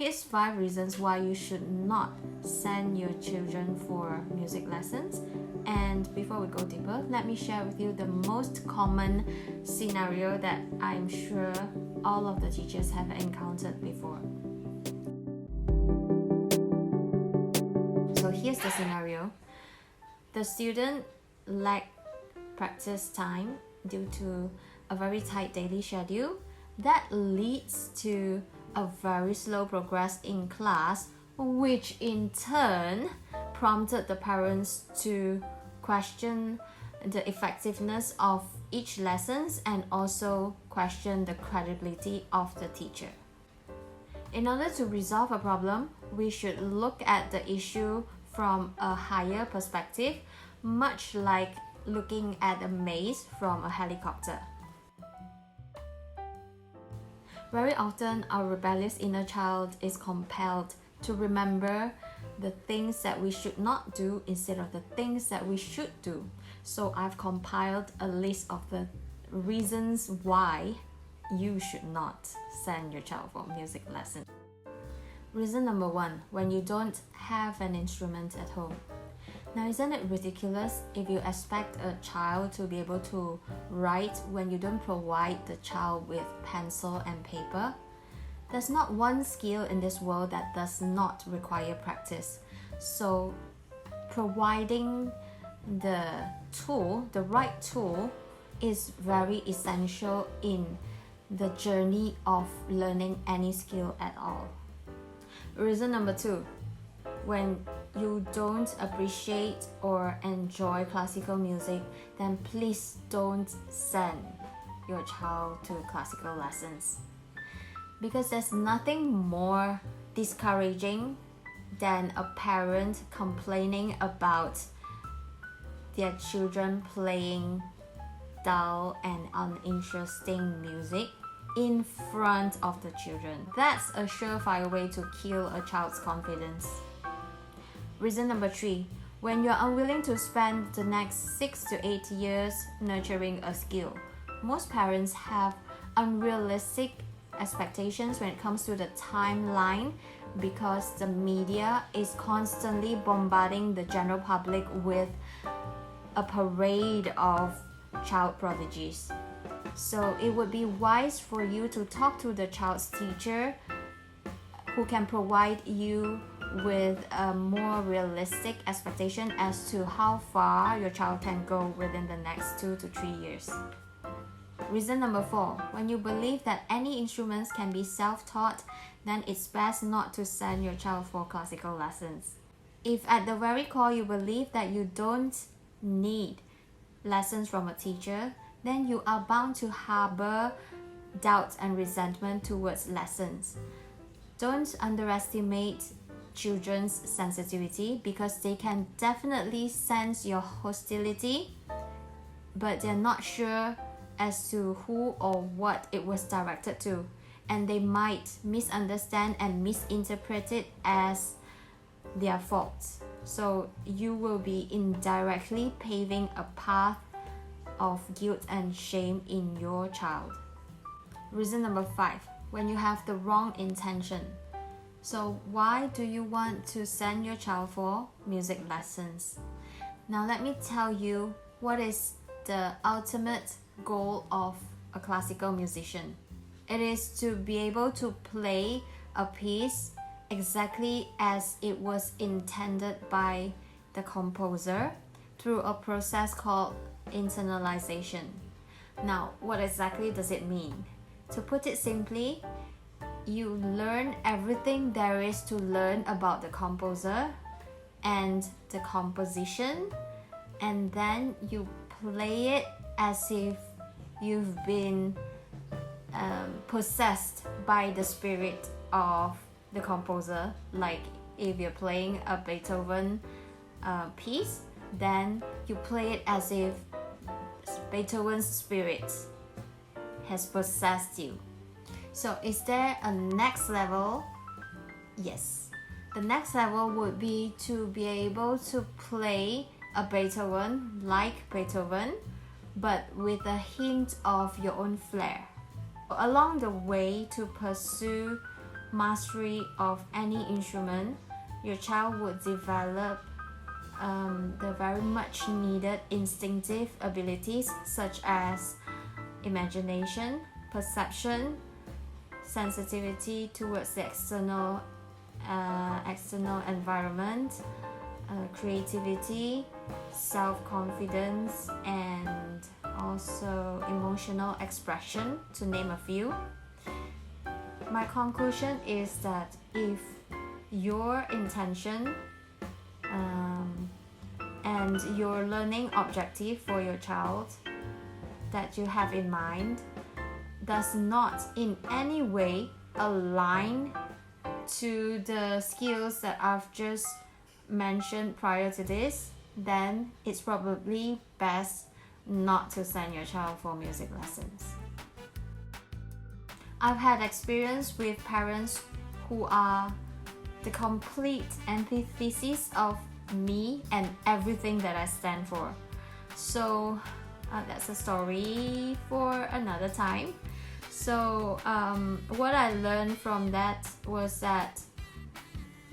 Here's 5 reasons why you should not send your children for music lessons. And before we go deeper, let me share with you the most common scenario that I'm sure all of the teachers have encountered before. So here's the scenario. The student lacked practice time due to a very tight daily schedule. That leads to a very slow progress in class, which in turn prompted the parents to question the effectiveness of each lessons and also question the credibility of the teacher. In order to resolve a problem, we should look at the issue from a higher perspective, much like looking at a maze from a helicopter. Very often, our rebellious inner child is compelled to remember the things that we should not do instead of the things that we should do. So I've compiled a list of the reasons why you should not send your child for music lesson. Reason number 1, when you don't have an instrument at home. Now, isn't it ridiculous if you expect a child to be able to write when you don't provide the child with pencil and paper? There's not one skill in this world that does not require practice. So, providing the tool, the right tool, is very essential in the journey of learning any skill at all. Reason number 2, when you don't appreciate or enjoy classical music, then please don't send your child to classical lessons. Because there's nothing more discouraging than a parent complaining about their children playing dull and uninteresting music in front of the children. That's a surefire way to kill a child's confidence. Reason number 3, when you're unwilling to spend the next 6 to 8 years nurturing a skill. Most parents have unrealistic expectations when it comes to the timeline because the media is constantly bombarding the general public with a parade of child prodigies. So it would be wise for you to talk to the child's teacher who can provide you with a more realistic expectation as to how far your child can go within the next 2 to 3 years. Reason number 4, when you believe that any instruments can be self-taught, then it's best not to send your child for classical lessons. If at the very core you believe that you don't need lessons from a teacher, then you are bound to harbor doubt and resentment towards lessons. Don't underestimate children's sensitivity because they can definitely sense your hostility, but they're not sure as to who or what it was directed to, and they might misunderstand and misinterpret it as their fault. So you will be indirectly paving a path of guilt and shame in your child. Reason number 5, when you have the wrong intention. So why do you want to send your child for music lessons? Now let me tell you what is the ultimate goal of a classical musician. It is to be able to play a piece exactly as it was intended by the composer through a process called internalization. Now, what exactly does it mean? To put it simply, you learn everything there is to learn about the composer and the composition, and then you play it as if you've been possessed by the spirit of the composer. Like if you're playing a Beethoven piece, then you play it as if Beethoven's spirit has possessed you. So is there a next level? Yes. The next level would be to be able to play a Beethoven like Beethoven, but with a hint of your own flair. Along the way to pursue mastery of any instrument, your child would develop the very much needed instinctive abilities such as imagination, perception, sensitivity towards the external environment, creativity, self-confidence, and also emotional expression, to name a few. My conclusion is that if your intention and your learning objective for your child that you have in mind does not in any way align to the skills that I've just mentioned prior to this, then it's probably best not to send your child for music lessons. I've had experience with parents who are the complete antithesis of me and everything that I stand for. So that's a story for another time. So what I learned from that was that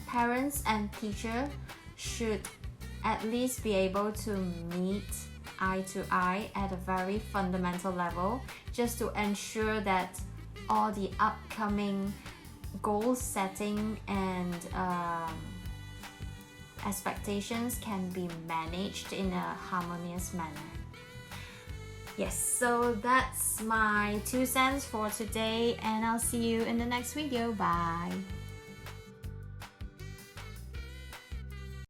parents and teachers should at least be able to meet eye to eye at a very fundamental level, just to ensure that all the upcoming goal setting and expectations can be managed in a harmonious manner. Yes, so that's my 2 cents for today, and I'll see you in the next video. Bye.